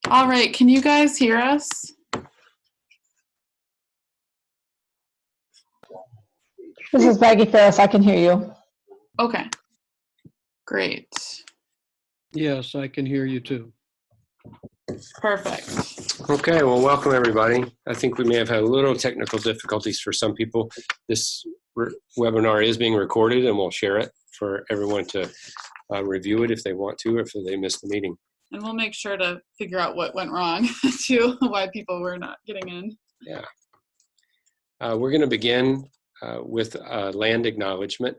All right, can you guys hear us? This is Maggie Ferris. I can hear you. Okay, great. Yes, I can hear you too. Perfect. Okay, well, welcome everybody. I think we may have had a little technical difficulties for some people. This webinar is being recorded and we'll share it for everyone to review it if they want to or if they missed the meeting. And we'll make sure to figure out what went wrong too, why people were not getting in. Yeah. We're going to begin with land acknowledgement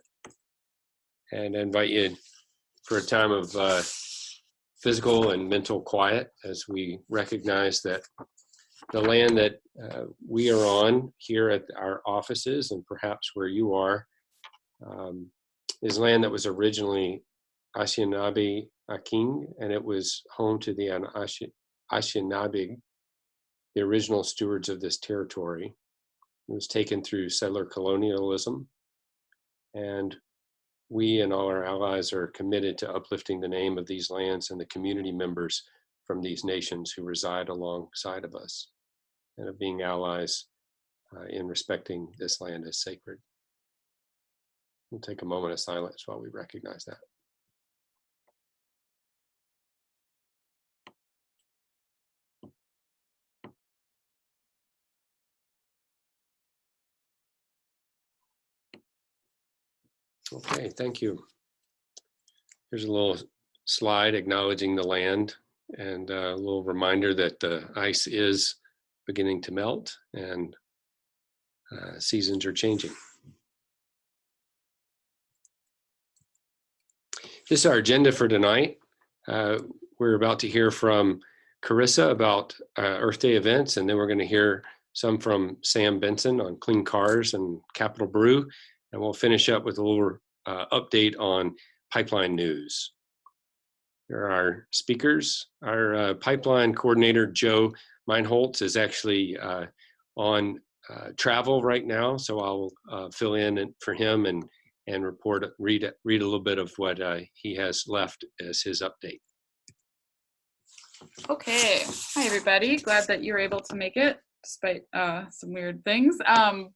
and invite you for a time of physical and mental quiet as we recognize that the land that we are on here at our offices and perhaps where you are is land that was originally Anishinaabe Aking, and it was home to the Anishinaabe, the original stewards of this territory. It was taken through settler colonialism, and we and all our allies are committed to uplifting the name of these lands and the community members from these nations who reside alongside of us, and of being allies in respecting this land as sacred. We'll take a moment of silence while we recognize that. Okay, thank you. Here's a little slide acknowledging the land and a little reminder that the ice is beginning to melt and seasons are changing. This is our agenda for tonight. We're about to hear from Carissa about Earth Day events, and then we're going to hear some from Sam Benson on clean cars and Capital Brew. And we'll finish up with a little update on pipeline news. There are our speakers. Our pipeline coordinator, Joe Meinholtz, is actually on travel right now, so I'll fill in for him and read a little bit of what he has left as his update. Okay, hi everybody. Glad that you were able to make it despite some weird things.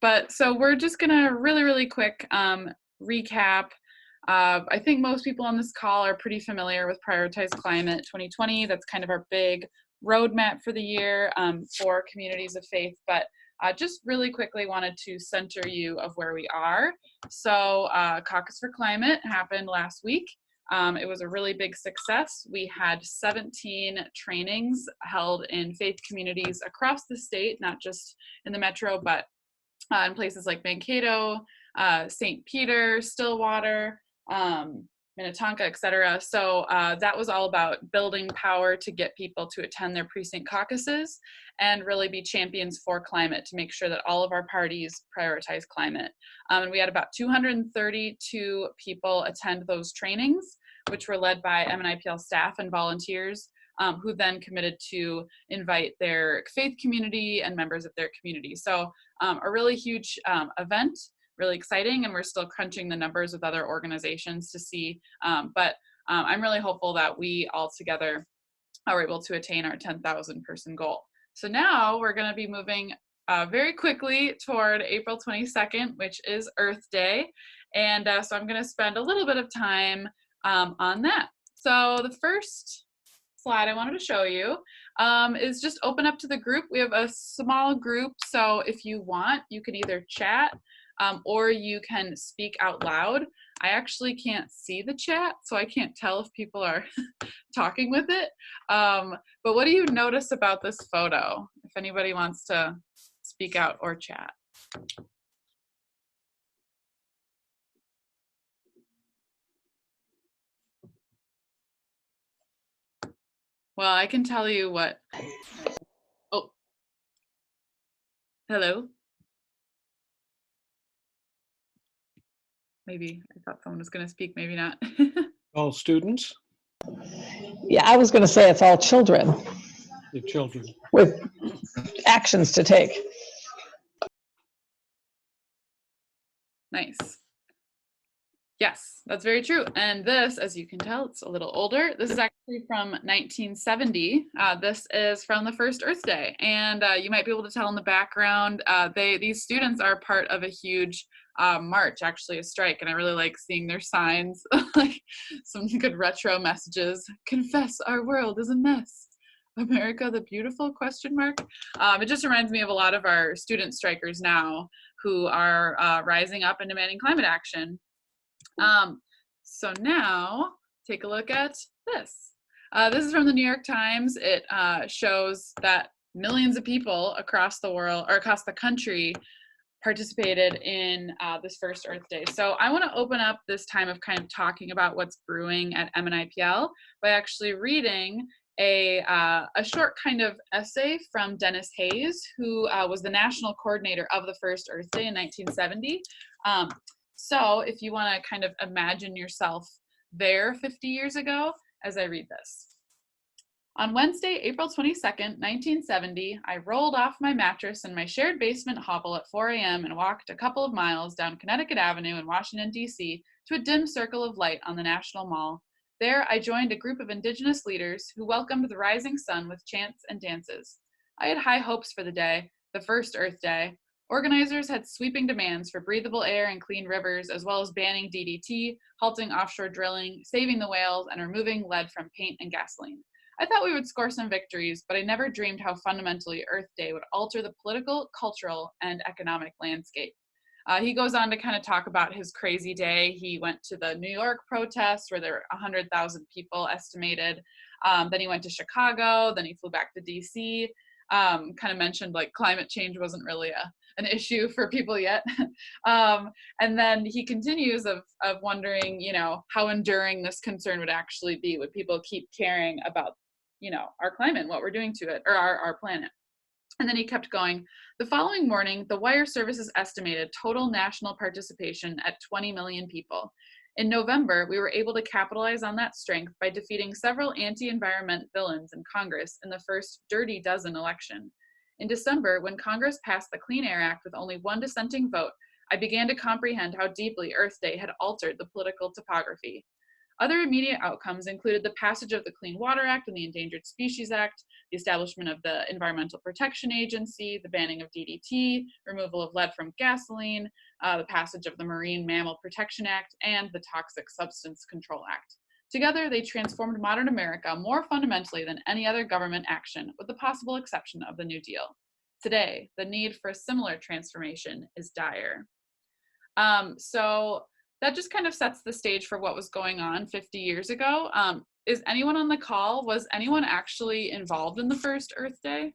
But so we're just gonna really quick recap. I think most people on this call are pretty familiar with Prioritize Climate 2020. That's kind of our big roadmap for the year for communities of faith. But just really quickly wanted to center you of where we are. So Caucus for Climate happened last week. It was a really big success. We had 17 trainings held in faith communities across the state, not just in the metro, but in places like Mankato, St. Peter, Stillwater, Minnetonka, etc. So that was all about building power to get people to attend their precinct caucuses and really be champions for climate to make sure that all of our parties prioritize climate. And we had about 232 people attend those trainings, which were led by MNIPL staff and volunteers who then committed to invite their faith community and members of their community. So a really huge event. Really exciting, and we're still crunching the numbers with other organizations to see, but I'm really hopeful that we all together are able to attain our 10,000 person goal. So now we're going to be moving very quickly toward April 22nd, which is Earth Day, and so I'm going to spend a little bit of time on that. So the first slide I wanted to show you is just open up to the group. We have a small group, so if you want, you can either chat or you can speak out loud. I actually can't see the chat, so I can't tell if people are talking with it. But what do you notice about this photo? If anybody wants to speak out or chat. Well, I can tell you what. Oh, hello. Maybe I thought someone was going to speak, maybe not. All students? Yeah, I was going to say it's all children. The children. With actions to take. Nice. Yes, that's very true. And this, as you can tell, it's a little older. This is actually from 1970. This is from the first Earth Day. And you might be able to tell in the background, these students are part of a huge march, actually a strike. And I really like seeing their signs, like some good retro messages. Confess our world is a mess. America the beautiful, question mark. It just reminds me of a lot of our student strikers now who are rising up and demanding climate action. So now take a look at this. This is from the New York Times. It shows that millions of people across the world or across the country participated in this first Earth Day. So I want to open up this time of kind of talking about what's brewing at MNIPL by actually reading a short kind of essay from Dennis Hayes, who was the national coordinator of the first Earth Day in 1970. So if you want to kind of imagine yourself there 50 years ago, as I read this. On Wednesday, April 22nd, 1970, I rolled off my mattress in my shared basement hovel at 4 a.m. and walked a couple of miles down Connecticut Avenue in Washington, D.C. to a dim circle of light on the National Mall. There, I joined a group of Indigenous leaders who welcomed the rising sun with chants and dances. I had high hopes for the day, the first Earth Day. Organizers had sweeping demands for breathable air and clean rivers, as well as banning DDT, halting offshore drilling, saving the whales, and removing lead from paint and gasoline. I thought we would score some victories, but I never dreamed how fundamentally Earth Day would alter the political, cultural, and economic landscape. He goes on to kind of talk about his crazy day. He went to the New York protests where there were 100,000 people estimated. Then he went to Chicago. Then he flew back to DC. Kind of mentioned like climate change wasn't really an issue for people yet. And then he continues of wondering, you know, how enduring this concern would actually be. Would people keep caring about, you know, our climate and what we're doing to it, or our planet? And then he kept going. The following morning, the wire services estimated total national participation at 20 million people. In November, we were able to capitalize on that strength by defeating several anti-environment villains in Congress in the first Dirty Dozen election. In December, when Congress passed the Clean Air Act with only one dissenting vote, I began to comprehend how deeply Earth Day had altered the political topography. Other immediate outcomes included the passage of the Clean Water Act and the Endangered Species Act, the establishment of the Environmental Protection Agency, the banning of DDT, removal of lead from gasoline, the passage of the Marine Mammal Protection Act, and the Toxic Substance Control Act. Together, they transformed modern America more fundamentally than any other government action, with the possible exception of the New Deal. Today, the need for a similar transformation is dire. So that just kind of sets the stage for what was going on 50 years ago. Is anyone on the call, was anyone actually involved in the first Earth Day?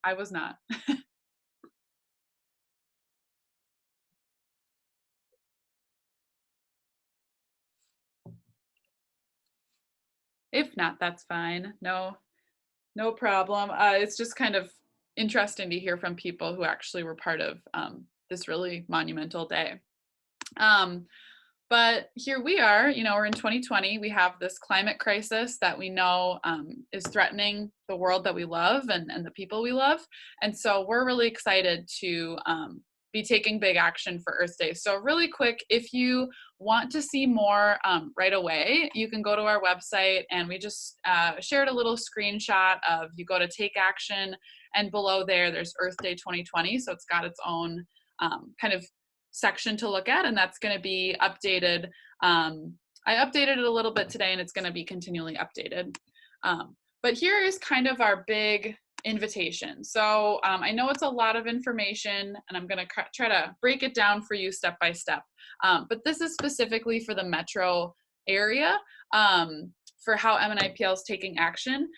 I was not. If not, that's fine. No problem. It's just kind of interesting to hear from people who actually were part of this really monumental day. But here we are, you know, we're in 2020. We have this climate crisis that we know is threatening the world that we love and the people we love. And so we're really excited to be taking big action for Earth Day. So really quick, if you want to see more right away, you can go to our website, and we just shared a little screenshot of, you go to take action, and below there's Earth Day 2020. So it's got its own kind of section to look at, and that's going to be updated. I updated it a little bit today, and it's going to be continually updated. But here is kind of our big invitation. So I know it's a lot of information, and I'm going to try to break it down for you step by step. But this is specifically for the metro area, for how MNIPL is taking action.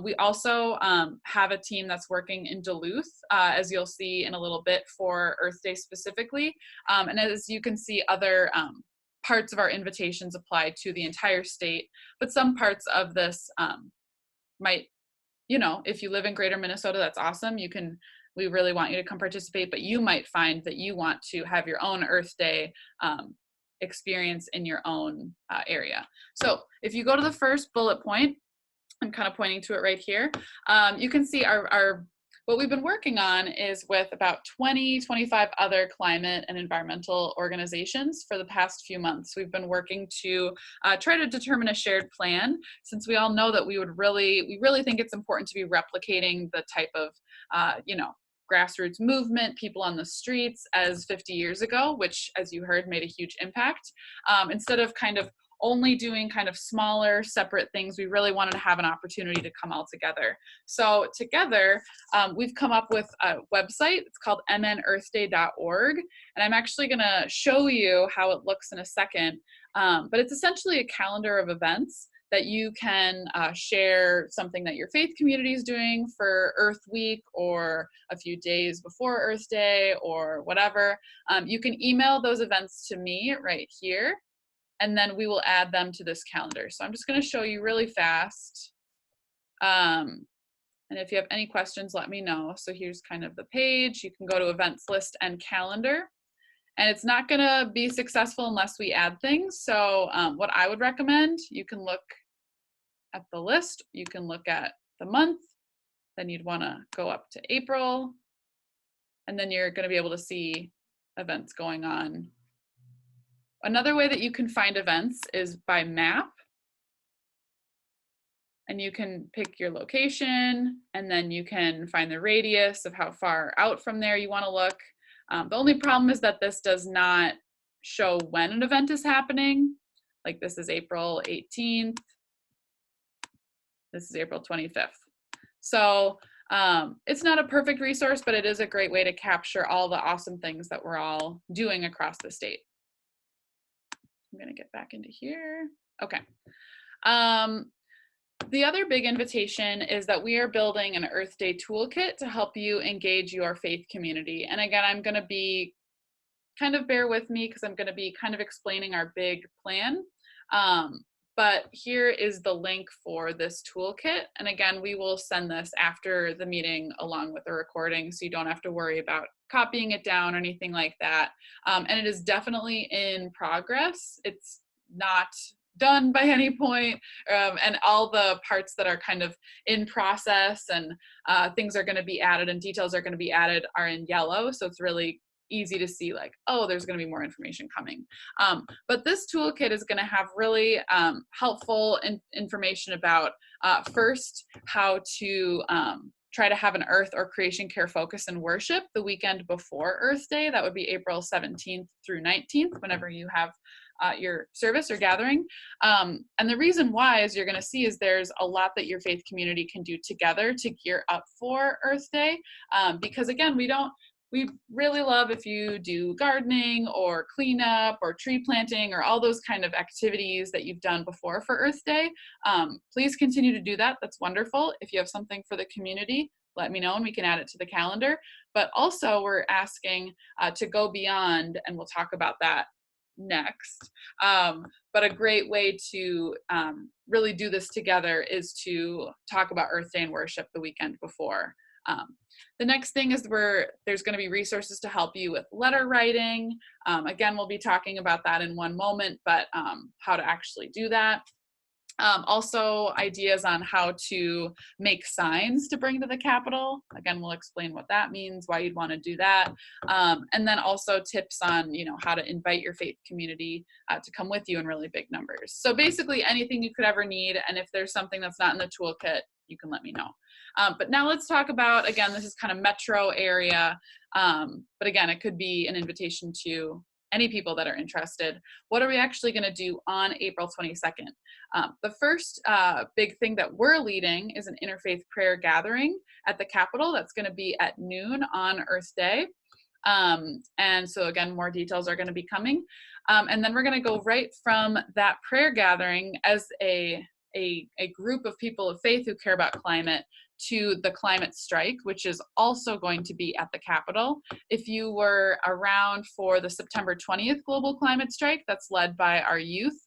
We also have a team that's working in Duluth, as you'll see in a little bit, for Earth Day specifically. And as you can see, other parts of our invitations apply to the entire state, but some parts of this might, you know, if you live in Greater Minnesota, that's awesome. We really want you to come participate, but you might find that you want to have your own Earth Day experience in your own area. So if you go to the first bullet point, I'm kind of pointing to it right here, you can see our what we've been working on is with about 20, 25 other climate and environmental organizations for the past few months. We've been working to try to determine a shared plan, since we all know that we really think it's important to be replicating the type of, grassroots movement, people on the streets as 50 years ago, which, as you heard, made a huge impact. Instead of kind of only doing kind of smaller, separate things, we really wanted to have an opportunity to come all together. So together, we've come up with a website. It's called mnearthday.org, and I'm actually going to show you how it looks in a second. But it's essentially a calendar of events that you can share something that your faith community is doing for Earth Week, or a few days before Earth Day, or whatever. You can email those events to me right here, and then we will add them to this calendar. So I'm just going to show you really fast. And if you have any questions, let me know. So here's kind of the page. You can go to events list and calendar. And it's not going to be successful unless we add things. So what I would recommend, you can look at the list, you can look at the month, then you'd want to go up to April, and then you're going to be able to see events going on. Another way that you can find events is by map. And you can pick your location, and then you can find the radius of how far out from there you want to look. The only problem is that this does not show when an event is happening. Like this is April 18th. This is April 25th. So it's not a perfect resource, but it is a great way to capture all the awesome things that we're all doing across the state. I'm going to get back into here. Okay. The other big invitation is that we are building an Earth Day toolkit to help you engage your faith community. And again, I'm going to be, kind of bear with me because I'm going to be kind of explaining our big plan. But here is the link for this toolkit. And again, we will send this after the meeting along with the recording, so you don't have to worry about copying it down or anything like that. And it is definitely in progress. It's not done by any point, and all the parts that are kind of in process and things are going to be added and details are going to be added are in yellow, so it's really easy to see, like, oh, there's going to be more information coming. But this toolkit is going to have really helpful information about first how to try to have an Earth or creation care focus in worship the weekend before Earth Day. That would be April 17th through 19th, whenever you have your service or gathering. And the reason why, as you're going to see, is there's a lot that your faith community can do together to gear up for Earth Day. Because again, we really love if you do gardening or cleanup or tree planting or all those kind of activities that you've done before for Earth Day. Please continue to do that. That's wonderful. If you have something for the community, let me know and we can add it to the calendar. But also we're asking to go beyond, and we'll talk about that next. But a great way to really do this together is to talk about Earth Day and worship the weekend before. The next thing is there's going to be resources to help you with letter writing. Again, we'll be talking about that in one moment, but how to actually do that. Also ideas on how to make signs to bring to the Capitol. Again, we'll explain what that means, why you'd want to do that. And then also tips on, how to invite your faith community to come with you in really big numbers. So basically anything you could ever need. And if there's something that's not in the toolkit, you can let me know. But now let's talk about, again, this is kind of metro area. But again, it could be an invitation to any people that are interested. What are we actually going to do on April 22nd? The first big thing that we're leading is an interfaith prayer gathering at the Capitol. That's going to be at noon on Earth Day. And so again, more details are going to be coming. And then we're going to go right from that prayer gathering as a group of people of faith who care about climate to the climate strike, which is also going to be at the Capitol. If you were around for the September 20th global climate strike that's led by our youth,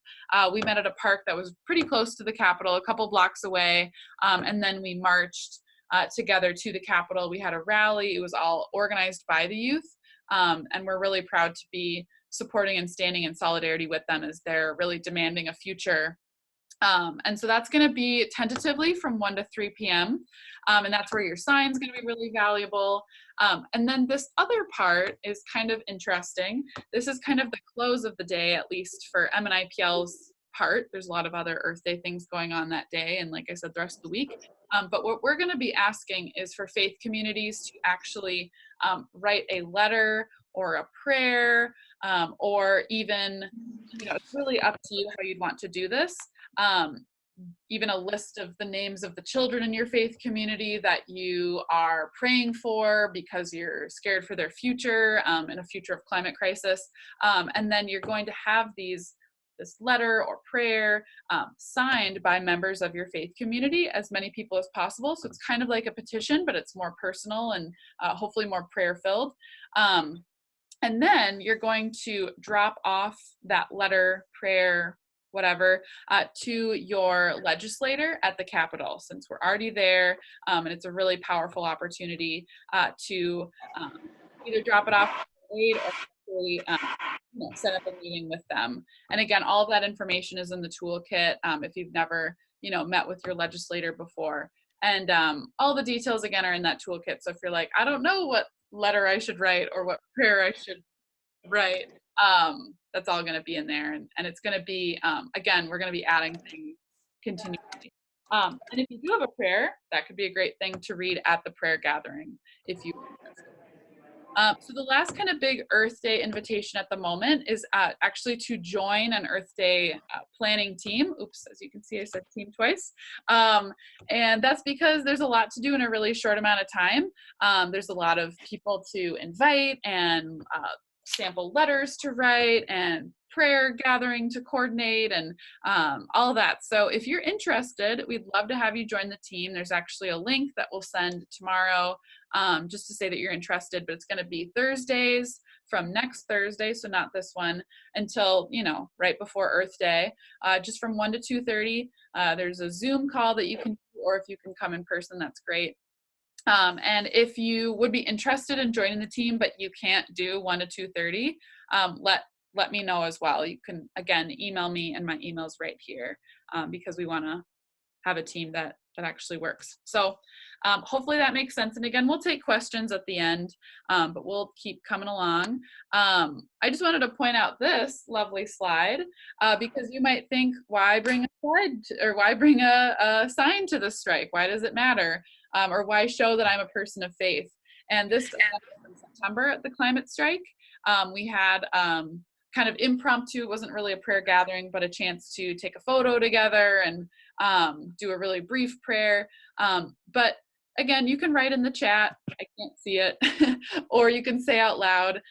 we met at a park that was pretty close to the Capitol, a couple blocks away, and then we marched together to the Capitol. We had a rally. It was all organized by the youth, and we're really proud to be supporting and standing in solidarity with them as they're really demanding a future And so that's going to be tentatively from 1 to 3 p.m. And that's where your sign's going to be really valuable. And then this other part is kind of interesting. This is kind of the close of the day, at least for MNIPL's part. There's a lot of other Earth Day things going on that day, and like I said, the rest of the week. But what we're going to be asking is for faith communities to actually write a letter or a prayer, or even, it's really up to you how you'd want to do this. Even a list of the names of the children in your faith community that you are praying for because you're scared for their future, in a future of climate crisis. And then you're going to have this letter or prayer signed by members of your faith community, as many people as possible. So it's kind of like a petition, but it's more personal and hopefully more prayer filled. And then you're going to drop off that letter, prayer, whatever, to your legislator at the Capitol, since we're already there, and it's a really powerful opportunity to either drop it off or actually set up a meeting with them. And again, all of that information is in the toolkit if you've never met with your legislator before. And all the details again are in that toolkit. So if you're like, I don't know what letter I should write or what prayer I should write, that's all going to be in there. And it's going to be, again, we're going to be adding things continually. And if you do have a prayer, that could be a great thing to read at the prayer gathering if you are interested. So the last kind of big Earth Day invitation at the moment is actually to join an Earth Day planning team. Oops, as you can see, I said team twice. And that's because there's a lot to do in a really short amount of time. There's a lot of people to invite and sample letters to write and prayer gathering to coordinate and all that. So if you're interested, we'd love to have you join the team. There's actually a link that we'll send tomorrow just to say that you're interested, but it's going to be Thursdays from next Thursday, so not this one, until, right before Earth Day, just from 1 to 2:30. There's a Zoom call that you can do, or if you can come in person, that's great. And if you would be interested in joining the team, but you can't do 1 to 2:30, let me know as well. You can, again, email me, and my email's right here, because we want to have a team that actually works. So hopefully that makes sense. And again, we'll take questions at the end, but we'll keep coming along. I just wanted to point out this lovely slide, because you might think, why bring a slide or why bring a sign to the strike? Why does it matter? Or why show that I'm a person of faith? And this in September at the climate strike, we had kind of impromptu, it wasn't really a prayer gathering, but a chance to take a photo together and do a really brief prayer. But again, you can write in the chat, I can't see it, or you can say out loud.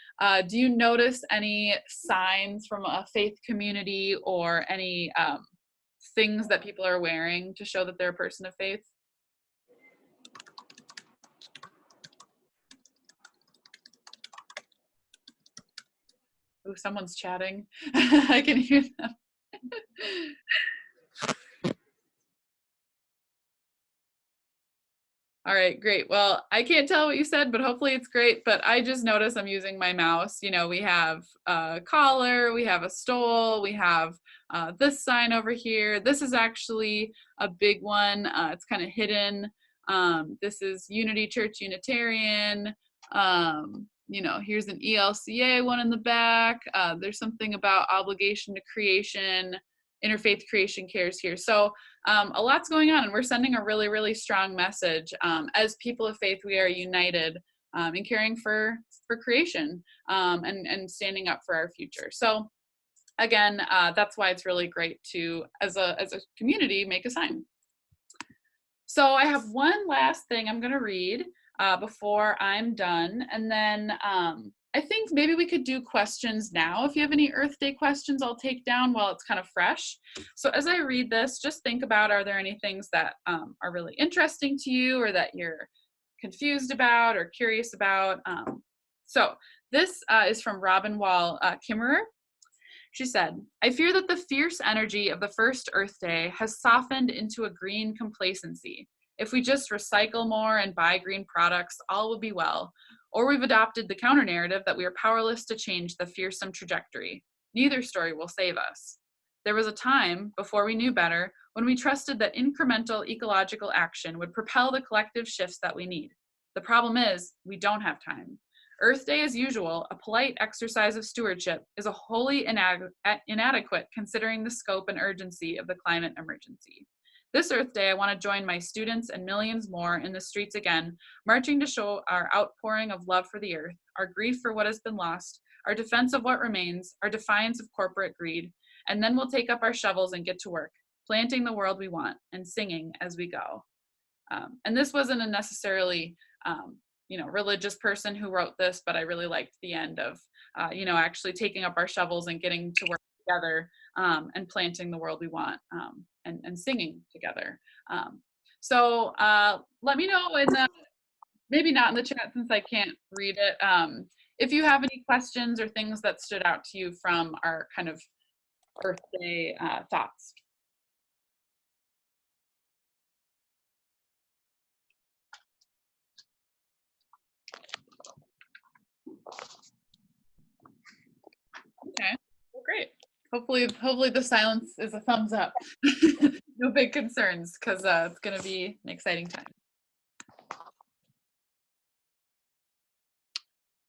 Do you notice any signs from a faith community or any things that people are wearing to show that they're a person of faith? Oh, someone's chatting. I can hear them. All right, great. Well, I can't tell what you said, but hopefully it's great. But I just noticed I'm using my mouse. We have a collar, we have a stole, we have this sign over here. This is actually a big one. It's kind of hidden. This is Unity Church Unitarian. Here's an ELCA one in the back. There's something about obligation to creation, interfaith creation cares here. So a lot's going on, and we're sending a really, really strong message. As people of faith, we are united in caring for creation and standing up for our future. So again, that's why it's really great to, as a community, make a sign. So I have one last thing I'm going to read before I'm done. And then I think maybe we could do questions now. If you have any Earth Day questions, I'll take down while it's kind of fresh. So as I read this, just think about, are there any things that are really interesting to you or that you're confused about or curious about? So this is from Robin Wall Kimmerer. She said, I fear that the fierce energy of the first Earth Day has softened into a green complacency. If we just recycle more and buy green products, all will be well. Or we've adopted the counter-narrative that we are powerless to change the fearsome trajectory. Neither story will save us. There was a time, before we knew better, when we trusted that incremental ecological action would propel the collective shifts that we need. The problem is, we don't have time. Earth Day as usual, a polite exercise of stewardship, is a wholly inadequate considering the scope and urgency of the climate emergency. This Earth Day, I want to join my students and millions more in the streets again, marching to show our outpouring of love for the earth, our grief for what has been lost, our defense of what remains, our defiance of corporate greed, and then we'll take up our shovels and get to work, planting the world we want and singing as we go. And this wasn't a necessarily religious person who wrote this, but I really liked the end of, actually taking up our shovels and getting to work together and planting the world we want and singing together. So let me know in the, maybe not in the chat since I can't read it, if you have any questions or things that stood out to you from our kind of Earth Day thoughts. Okay, well, great. Hopefully the silence is a thumbs up. No big concerns, because it's going to be an exciting time.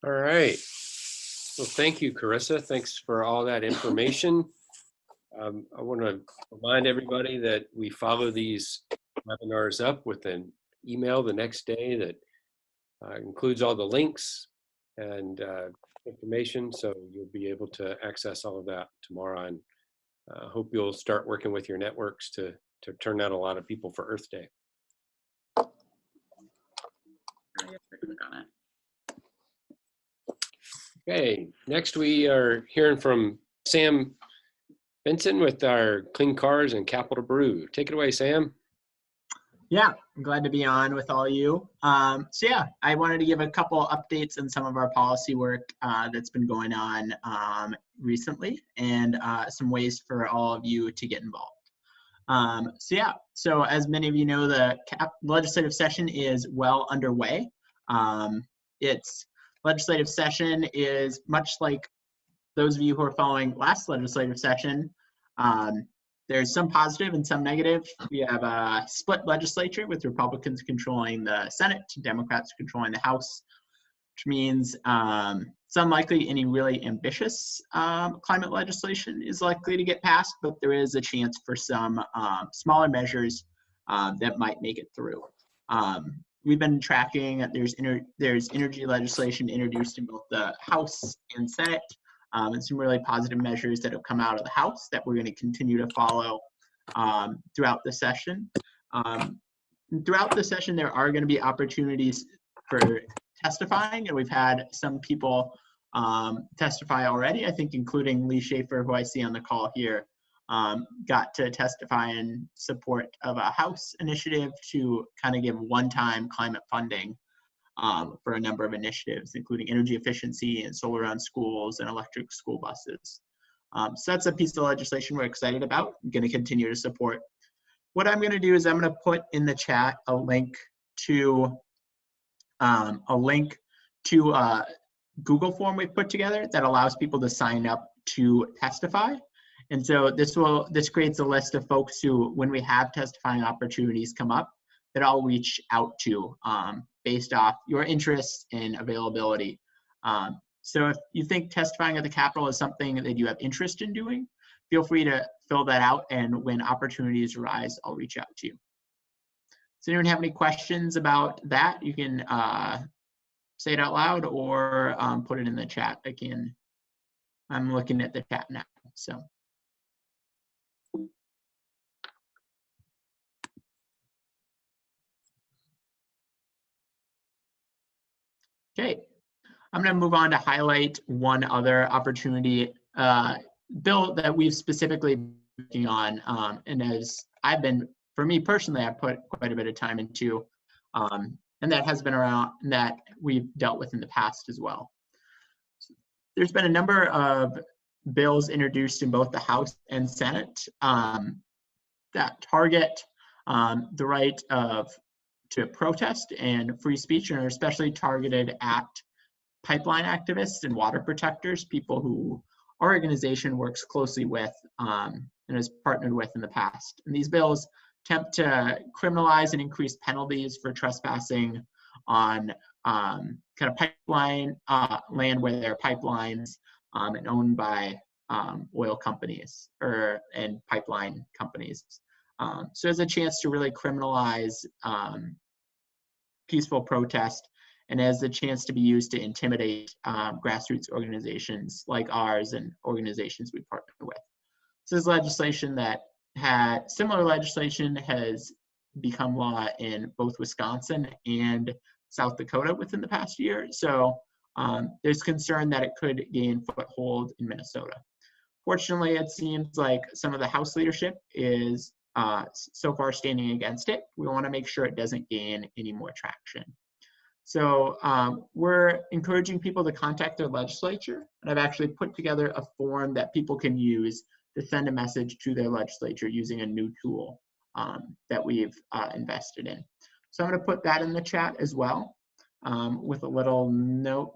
All right. Well, thank you, Carissa. Thanks for all that information. I want to remind everybody that we follow these webinars up with an email the next day that includes all the links and information, so you'll be able to access all of that tomorrow. And hope you'll start working with your networks to turn out a lot of people for Earth Day. Okay, next we are hearing from Sam Benson with our Clean Cars and Capital Brew. Take it away, Sam. Yeah, I'm glad to be on with all you. So yeah, I wanted to give a couple updates on some of our policy work that's been going on recently, and some ways for all of you to get involved. So as many of you know, the legislative session is well underway. Its legislative session is much like those of you who are following last legislative session. There's some positive and some negative. We have a split legislature with Republicans controlling the Senate, Democrats controlling the House, which means it's unlikely any really ambitious climate legislation is likely to get passed, but there is a chance for some smaller measures that might make it through. We've been tracking, there's energy legislation introduced in both the House and Senate, and some really positive measures that have come out of the House that we're going to continue to follow throughout the session. Throughout the session, there are going to be opportunities for testifying, and we've had some people testify already, I think including Lee Schaefer, who I see on the call here, got to testify in support of a House initiative to kind of give one-time climate funding for a number of initiatives, including energy efficiency and solar on schools and electric school buses. So that's a piece of legislation we're excited about. I'm going to continue to support. What I'm going to do is I'm going to put in the chat a link to a Google form we've put together that allows people to sign up to testify. And so this creates a list of folks who, when we have testifying opportunities come up, that I'll reach out to based off your interests and availability. So if you think testifying at the Capitol is something that you have interest in doing, feel free to fill that out, and when opportunities arise, I'll reach out to you. Does anyone have any questions about that? You can say it out loud or put it in the chat. I'm looking at the chat now, so. Okay, I'm going to move on to highlight one other opportunity bill that we've specifically been working on, and as for me personally, I've put quite a bit of time into, and that has been around, that we've dealt with in the past as well. There's been a number of bills introduced in both the House and Senate that target the right to protest and free speech, and are especially targeted at pipeline activists and water protectors, people who our organization works closely with and has partnered with in the past. And these bills attempt to criminalize and increase penalties for trespassing on kind of pipeline land where there are pipelines and owned by oil companies and pipeline companies. So there's a chance to really criminalize peaceful protest, and has the chance to be used to intimidate grassroots organizations like ours and organizations we partner with. This is legislation that similar legislation has become law in both Wisconsin and South Dakota within the past year. So there's concern that it could gain foothold in Minnesota. Fortunately, it seems like some of the House leadership is so far standing against it. We want to make sure it doesn't gain any more traction. So we're encouraging people to contact their legislature, and I've actually put together a form that people can use to send a message to their legislature using a new tool that we've invested in. So I'm going to put that in the chat as well with a little note.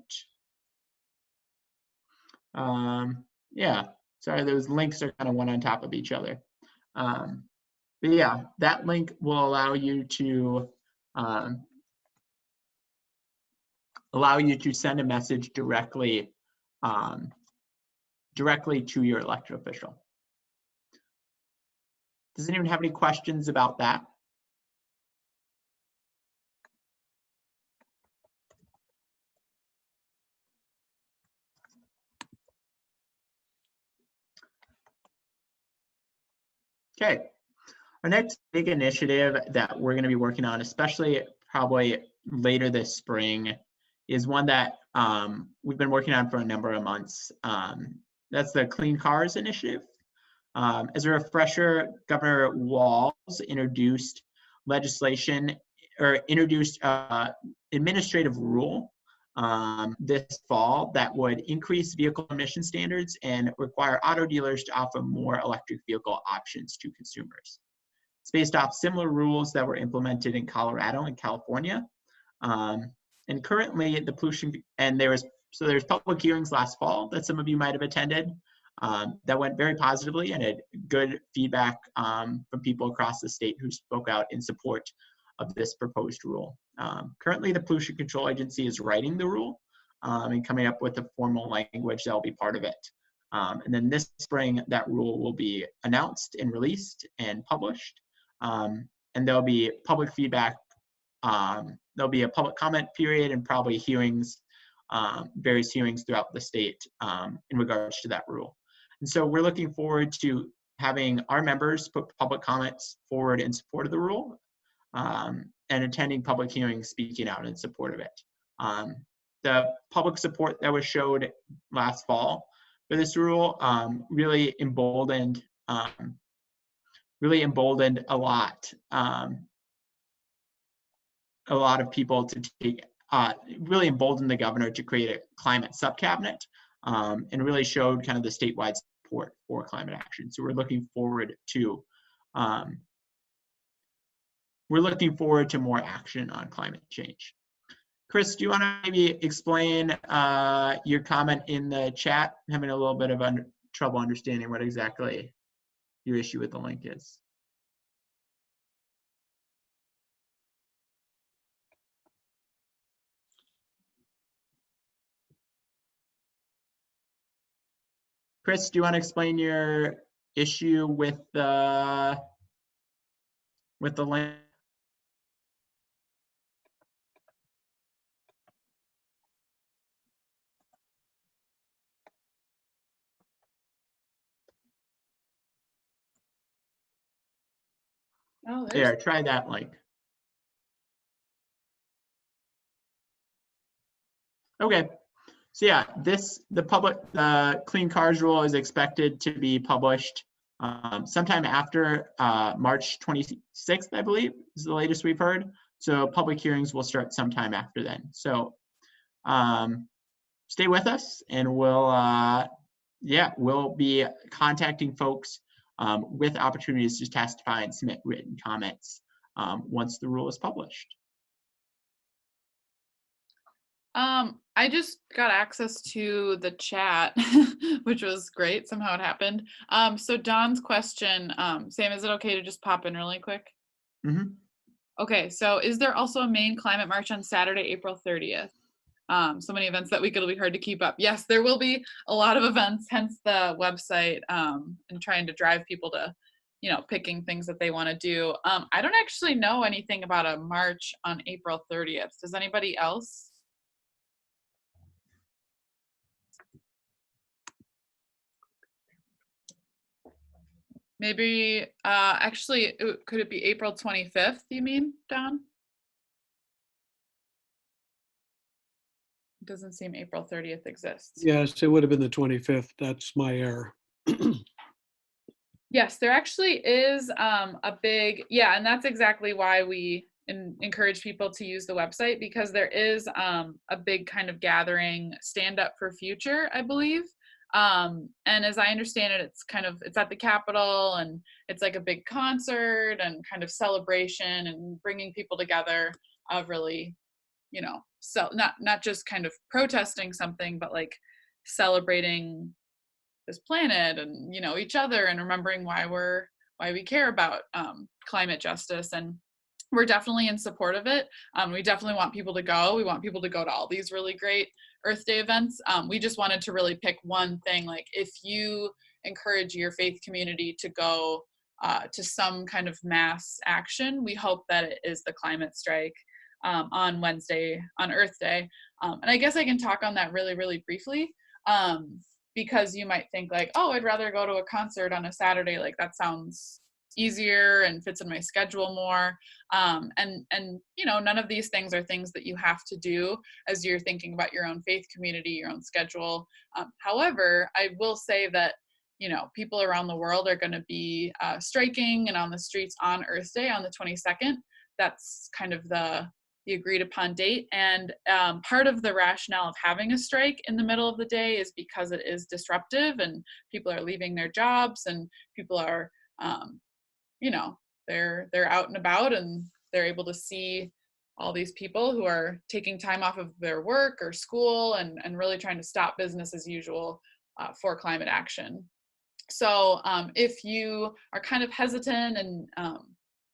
Yeah, sorry, those links are kind of one on top of each other. But yeah, that link will allow you to send a message directly to your elected official. Does anyone have any questions about that? Okay, our next big initiative that we're going to be working on, especially probably later this spring, is one that we've been working on for a number of months. That's the Clean Cars Initiative. As a refresher, Governor Walz introduced legislation or introduced administrative rule this fall that would increase vehicle emission standards and require auto dealers to offer more electric vehicle options to consumers. It's based off similar rules that were implemented in Colorado and California. And currently the pollution, and there's public hearings last fall that some of you might have attended that went very positively and had good feedback from people across the state who spoke out in support of this proposed rule. Currently the Pollution Control Agency is writing the rule and coming up with a formal language that will be part of it. And then this spring that rule will be announced and released and published. And there'll be public feedback. There'll be a public comment period and probably hearings, various hearings throughout the state in regards to that rule. And so we're looking forward to having our members put public comments forward in support of the rule and attending public hearings speaking out in support of it. The public support that was showed last fall for this rule really emboldened a lot of people to take, really emboldened the governor to create a climate subcabinet and really showed kind of the statewide support for climate action. So we're looking forward to more action on climate change. Chris, do you want to maybe explain your comment in the chat? I'm having a little bit of trouble understanding what exactly your issue with the link is. Chris, do you want to explain your issue with the link? Oh, There, try that link. Okay. So yeah, the Clean Cars Rule is expected to be published sometime after March 26th, I believe, is the latest we've heard. So public hearings will start sometime after then. So stay with us, and we'll be contacting folks with opportunities to testify and submit written comments once the rule is published. I just got access to the chat, which was great. Somehow it happened. So Don's question, Sam, is it okay to just pop in really quick? Mhm. Okay, so is there also a Maine climate march on Saturday, April 30th? So many events that week it'll be hard to keep up. Yes, there will be a lot of events, hence the website, and trying to drive people to, picking things that they want to do. I don't actually know anything about a march on April 30th. Does anybody else? Maybe, actually, could it be April 25th, you mean, Don? It doesn't seem April 30th exists. Yes, it would have been the 25th. That's my error. Yes, there actually is a big, yeah, and that's exactly why we encourage people to use the website, because there is a big kind of gathering, Stand Up for Future, I believe. And as I understand it, it's at the Capitol, and it's like a big concert and kind of celebration and bringing people together of really, so not just kind of protesting something, but like celebrating this planet and each other, and remembering why we care about climate justice. And we're definitely in support of it. We definitely want people to go. We want people to go to all these really great Earth Day events. We just wanted to really pick one thing, like if you encourage your faith community to go to some kind of mass action, we hope that it is the climate strike on Wednesday, on Earth Day. And I guess I can talk on that really, really briefly. Because you might think like, oh, I'd rather go to a concert on a Saturday. Like that sounds easier and fits in my schedule more. And none of these things are things that you have to do as you're thinking about your own faith community, your own schedule. However, I will say that, people around the world are going to be striking and on the streets on Earth Day on the 22nd. That's kind of the agreed upon date. And part of the rationale of having a strike in the middle of the day is because it is disruptive and people are leaving their jobs and people are, they're out and about and they're able to see all these people who are taking time off of their work or school and really trying to stop business as usual for climate action. So if you are kind of hesitant and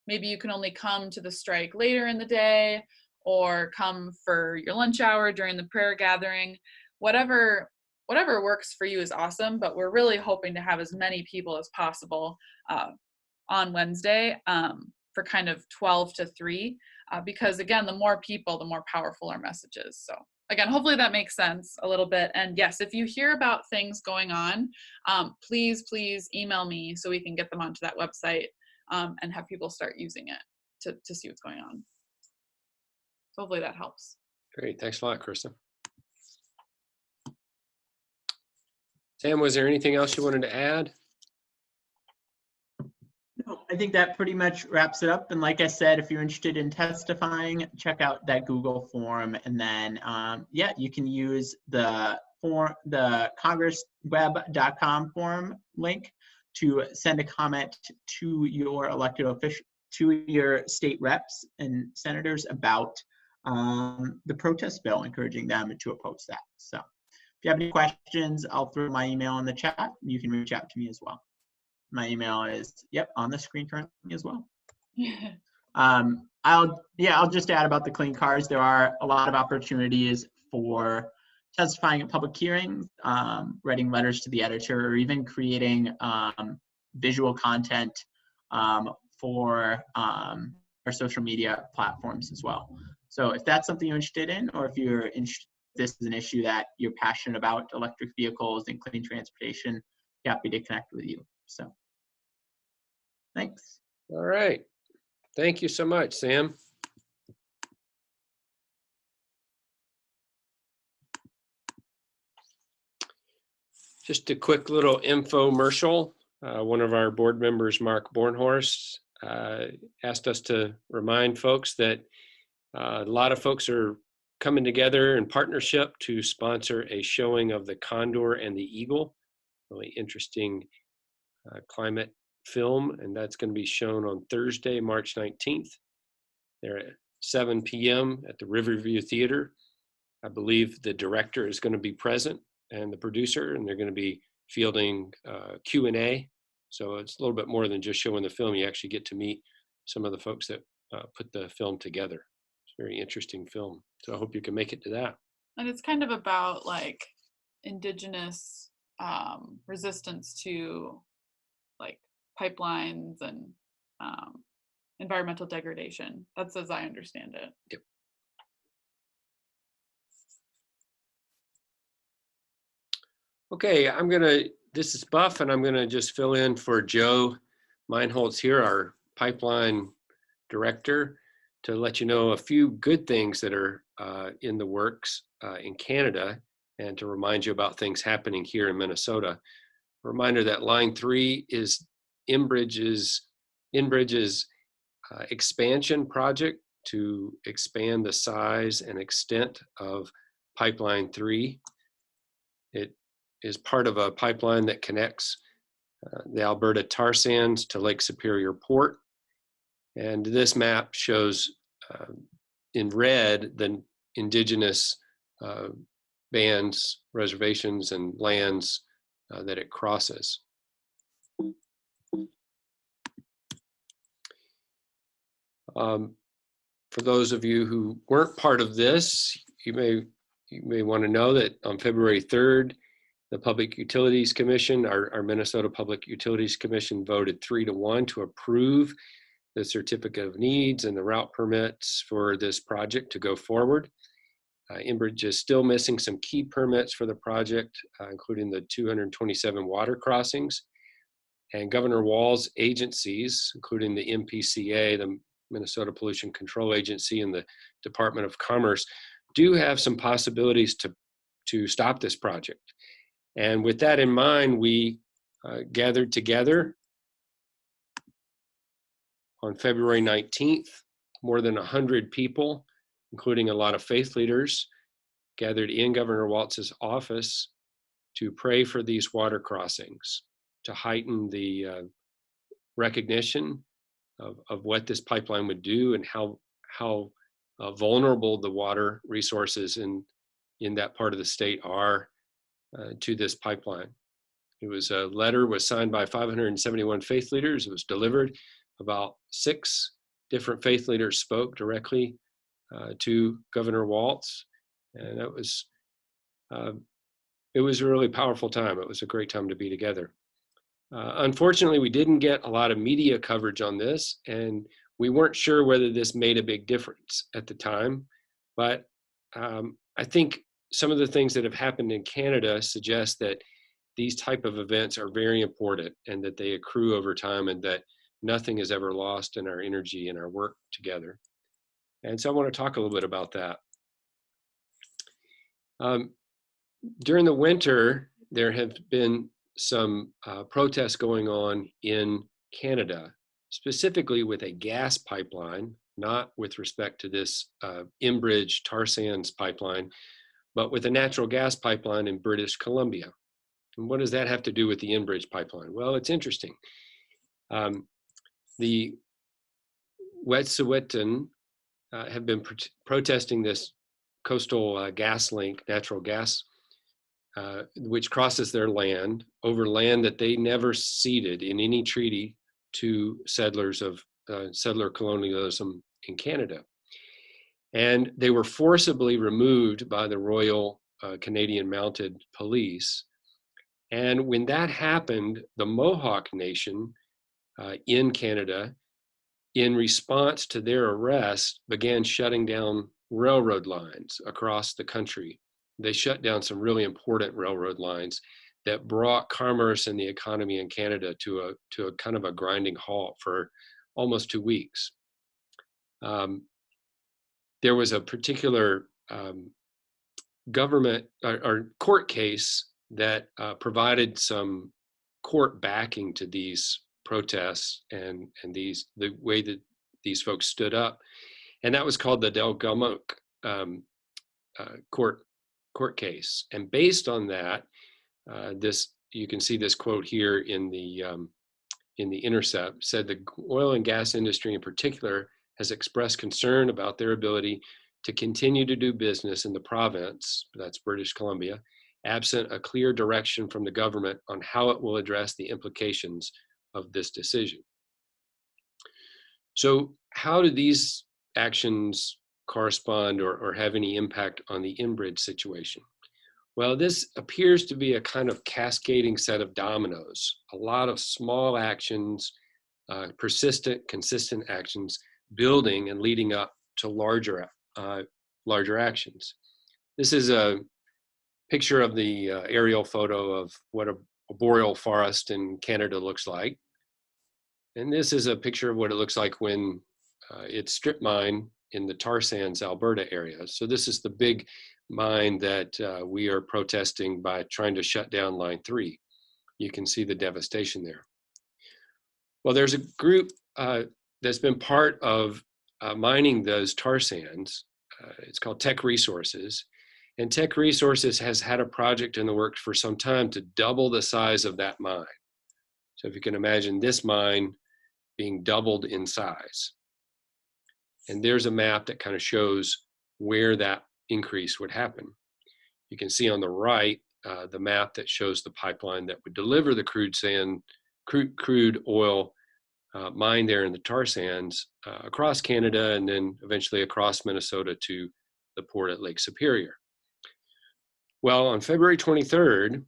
maybe you can only come to the strike later in the day or come for your lunch hour during the prayer gathering, whatever works for you is awesome, but we're really hoping to have as many people as possible on Wednesday for kind of 12 to 3, because again, the more people, the more powerful our message is. So again, hopefully that makes sense a little bit. And yes, if you hear about things going on, please email me so we can get them onto that website and have people start using it to see what's going on. So hopefully that helps. Great. Thanks a lot, Krista. Sam, was there anything else you wanted to add? No, I think that pretty much wraps it up. And like I said, if you're interested in testifying, check out that Google form. And then, yeah, you can use the congressweb.com form link to send a comment to your elected official, to your state reps and senators about the protest bill, encouraging them to oppose that. So if you have any questions, I'll throw my email in the chat. You can reach out to me as well. My email is, on the screen currently as well. I'll just add about the clean cars. There are a lot of opportunities for testifying at public hearings, writing letters to the editor, or even creating visual content for our social media platforms as well. So if that's something you're interested in, or if you're interested, this is an issue that you're passionate about, electric vehicles and clean transportation, happy to connect with you. So thanks. All right. Thank you so much, Sam. Just a quick little infomercial. One of our board members, Mark Bornhorst, asked us to remind folks that a lot of folks are coming together in partnership to sponsor a showing of the Condor and the Eagle. Really interesting climate film, and that's going to be shown on Thursday, March 19th. They're at 7 p.m. at the Riverview Theater. I believe the director is going to be present and the producer, and they're going to be fielding Q&A. So it's a little bit more than just showing the film. You actually get to meet some of the folks that put the film together. It's a very interesting film. So I hope you can make it to that. And it's kind of about like indigenous resistance to like pipelines and environmental degradation. That's as I understand it. Yep. Okay, this is Buff, and I'm gonna just fill in for Joe Meinholz here, our pipeline director, to let you know a few good things that are in the works in Canada, and to remind you about things happening here in Minnesota. A reminder that Line 3 is Enbridge's expansion project to expand the size and extent of Pipeline 3. It is part of a pipeline that connects the Alberta tar sands to Lake Superior Port. And this map shows in red the indigenous bands, reservations, and lands that it crosses. For those of you who weren't part of this, you may want to know that on February 3rd, the Public Utilities Commission, our Minnesota Public Utilities Commission, voted 3-1 to approve the certificate of needs and the route permits for this project to go forward. Enbridge is still missing some key permits for the project, including the 227 water crossings. And Governor Walz's agencies, including the MPCA, the Minnesota Pollution Control Agency, and the Department of Commerce, do have some possibilities to stop this project. And with that in mind, we gathered together on February 19th. More than 100 people, including a lot of faith leaders, gathered in Governor Walz's office to pray for these water crossings, to heighten the recognition of what this pipeline would do and how vulnerable the water resources in that part of the state are to this pipeline. It was a letter was signed by 571 faith leaders. It was delivered. About 6 different faith leaders spoke directly to Governor Walz, and it was a really powerful time. It was a great time to be together. Unfortunately, we didn't get a lot of media coverage on this, and we weren't sure whether this made a big difference at the time. But I think some of the things that have happened in Canada suggest that these type of events are very important and that they accrue over time and that nothing is ever lost in our energy and our work together. And so I want to talk a little bit about that. During the winter, there have been some protests going on in Canada, specifically with a gas pipeline, not with respect to this Enbridge tar sands pipeline, but with a natural gas pipeline in British Columbia. And what does that have to do with the Enbridge pipeline? Well, it's interesting. The Wet'suwet'en have been protesting this coastal gas link, natural gas, which crosses their land over land that they never ceded in any treaty to settlers of settler colonialism in Canada. And they were forcibly removed by the Royal Canadian Mounted Police. And when that happened, the Mohawk Nation in Canada, in response to their arrest, began shutting down railroad lines across the country. They shut down some really important railroad lines that brought commerce and the economy in Canada to a kind of a grinding halt for almost 2 weeks. There was a particular government or court case that provided some court backing to these protests and the way that these folks stood up, and that was called the Delgamuukw court case. And based on that, you can see this quote here in the Intercept, said the oil and gas industry in particular has expressed concern about their ability to continue to do business in the province, that's British Columbia, absent a clear direction from the government on how it will address the implications of this decision. So how do these actions correspond or have any impact on the Enbridge situation? Well, this appears to be a kind of cascading set of dominoes, a lot of small actions, persistent, consistent actions, building and leading up to larger actions. This is a picture of the aerial photo of what a boreal forest in Canada looks like. And this is a picture of what it looks like when it's strip mine in the tar sands Alberta area. So this is the big mine that we are protesting by trying to shut down Line 3. You can see the devastation there. Well, there's a group that's been part of mining those tar sands. It's called Teck Resources. And Teck Resources has had a project in the works for some time to double the size of that mine. So if you can imagine this mine being doubled in size. And there's a map that kind of shows where that increase would happen. You can see on the right the map that shows the pipeline that would deliver the crude oil mined there in the tar sands across Canada and then eventually across Minnesota to the port at Lake Superior. Well, on February 23rd,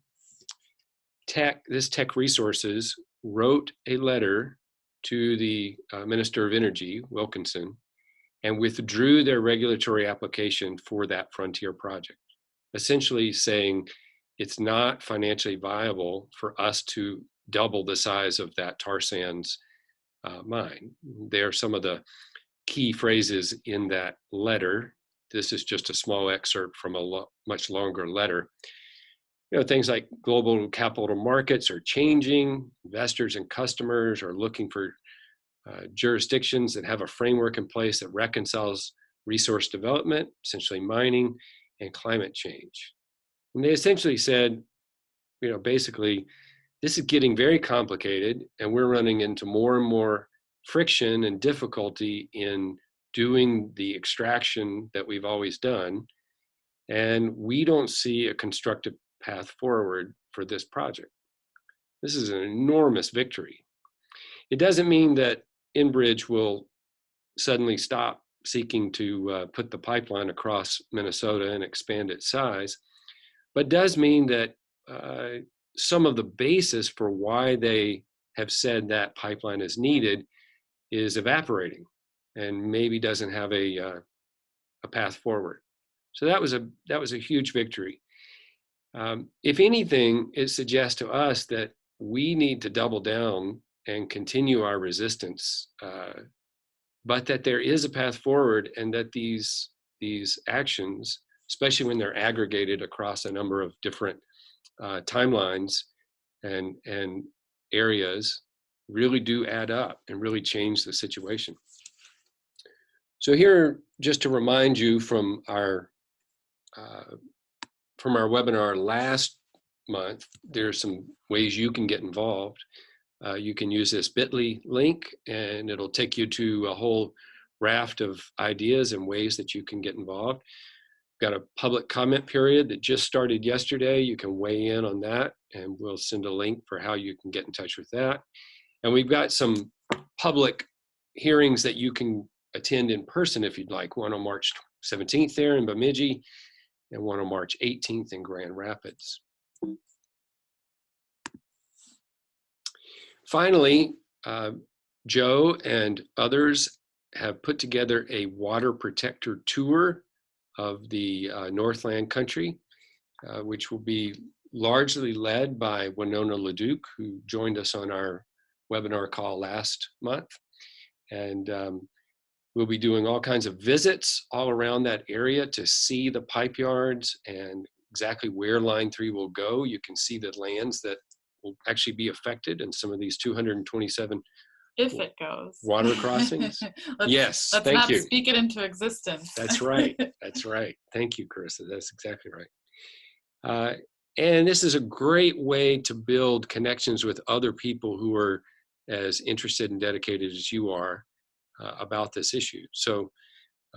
this Teck Resources wrote a letter to the Minister of Energy, Wilkinson, and withdrew their regulatory application for that frontier project, essentially saying it's not financially viable for us to double the size of that tar sands mine. There are some of the key phrases in that letter. This is just a small excerpt from a much longer letter. You know, things like global capital markets are changing, investors and customers are looking for jurisdictions that have a framework in place that reconciles resource development, essentially mining, and climate change. And they essentially said, you know, basically, this is getting very complicated and we're running into more and more friction and difficulty in doing the extraction that we've always done. And we don't see a constructive path forward for this project. This is an enormous victory. It doesn't mean that Enbridge will suddenly stop seeking to put the pipeline across Minnesota and expand its size, but does mean that some of the basis for why they have said that pipeline is needed is evaporating and maybe doesn't have a path forward. So that was a huge victory. If anything, it suggests to us that we need to double down and continue our resistance, but that there is a path forward and that these actions, especially when they're aggregated across a number of different timelines and areas, really do add up and really change the situation. So here, just to remind you from our webinar last month, there's some ways you can get involved. You can use this bit.ly link and it'll take you to a whole raft of ideas and ways that you can get involved. Got a public comment period that just started yesterday. You can weigh in on that and we'll send a link for how you can get in touch with that. And we've got some public hearings that you can attend in person if you'd like. One on March 17th there in Bemidji and one on March 18th in Grand Rapids. Finally, Joe and others have put together a water protector tour of the Northland country, which will be largely led by Winona LeDuc, who joined us on our webinar call last month. And we'll be doing all kinds of visits all around that area to see the pipe yards and exactly where Line 3 will go. You can see the lands that will actually be affected in some of these 227 if it goes. Water crossings. Yes, let's thank not you. Speak it into existence. That's right. That's right. Thank you, Carissa. That's exactly right. And this is a great way to build connections with other people who are as interested and dedicated as you are about this issue. So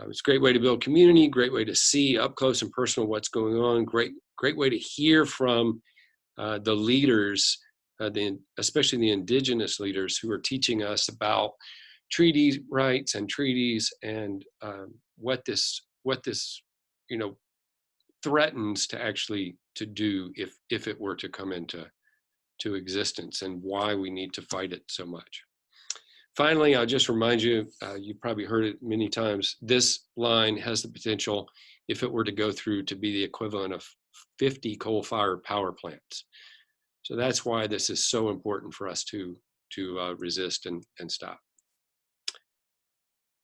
It's a great way to build community, great way to see up close and personal what's going on, great way to hear from the leaders, especially the indigenous leaders who are teaching us about treaty rights and treaties and what this threatens to actually to do if it were to come into existence, and why we need to fight it so much. Finally, I'll just remind you, you probably heard it many times, this line has the potential, if it were to go through, to be the equivalent of 50 coal-fired power plants. So that's why this is so important for us to resist and stop.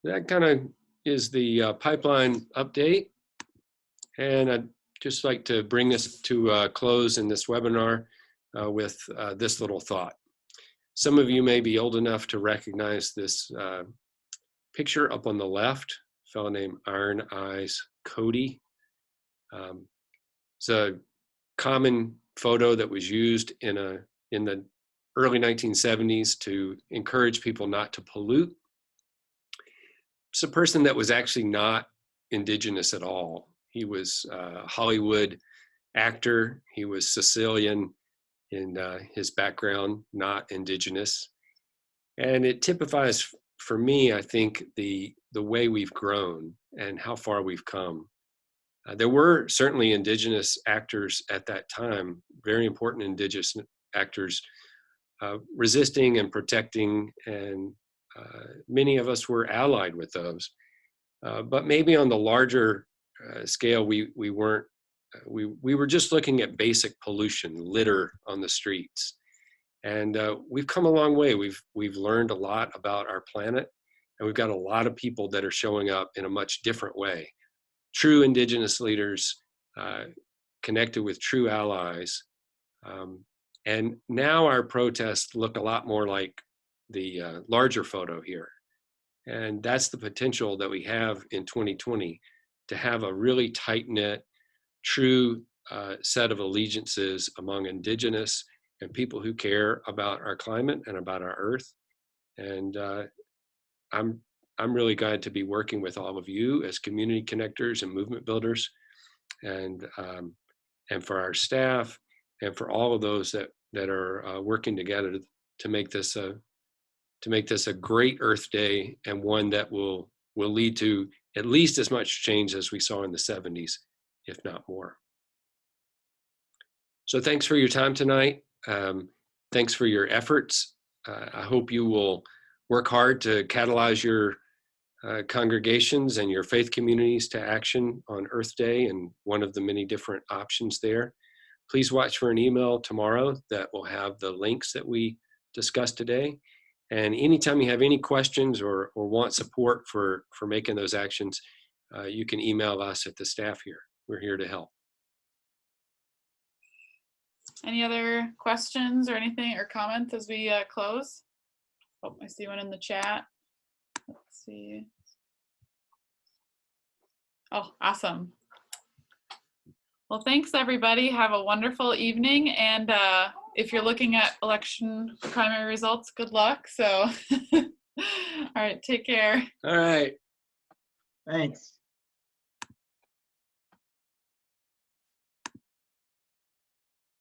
That kind of is the pipeline update. And I'd just like to bring this to a close in this webinar with this little thought. Some of you may be old enough to recognize this picture up on the left, a fellow named Iron Eyes Cody. It's a common photo that was used in the early 1970s to encourage people not to pollute. It's a person that was actually not indigenous at all. He was a Hollywood actor. He was Sicilian in his background, not indigenous. And it typifies for me, I think, the way we've grown and how far we've come. There were certainly indigenous actors at that time, very important indigenous actors resisting and protecting, and many of us were allied with those. But maybe on the larger scale, we weren't. We were just looking at basic pollution, litter on the streets, and we've come a long way. We've learned a lot about our planet, and we've got a lot of people that are showing up in a much different way. True indigenous leaders connected with true allies, and now our protests look a lot more like the larger photo here, and that's the potential that we have in 2020 to have a really tight-knit, true set of allegiances among indigenous and people who care about our climate and about our earth. And I'm really glad to be working with all of you as community connectors and movement builders, and for our staff, and for all of those that are working together to make this a great Earth Day, and one that will lead to at least as much change as we saw in the 70s, if not more. So thanks for your time tonight. Thanks for your efforts. I hope you will work hard to catalyze your congregations and your faith communities to action on Earth Day, and one of the many different options there. Please watch for an email tomorrow that will have the links that we discussed today. And anytime you have any questions or want support for making those actions, you can email us at the staff here. We're here to help. Any other questions or anything or comments as we close? Oh, I see one in the chat. Let's see. Oh, awesome. Well, thanks everybody. Have a wonderful evening. And if you're looking at election primary results, good luck. So, all right, take care. All right. Thanks.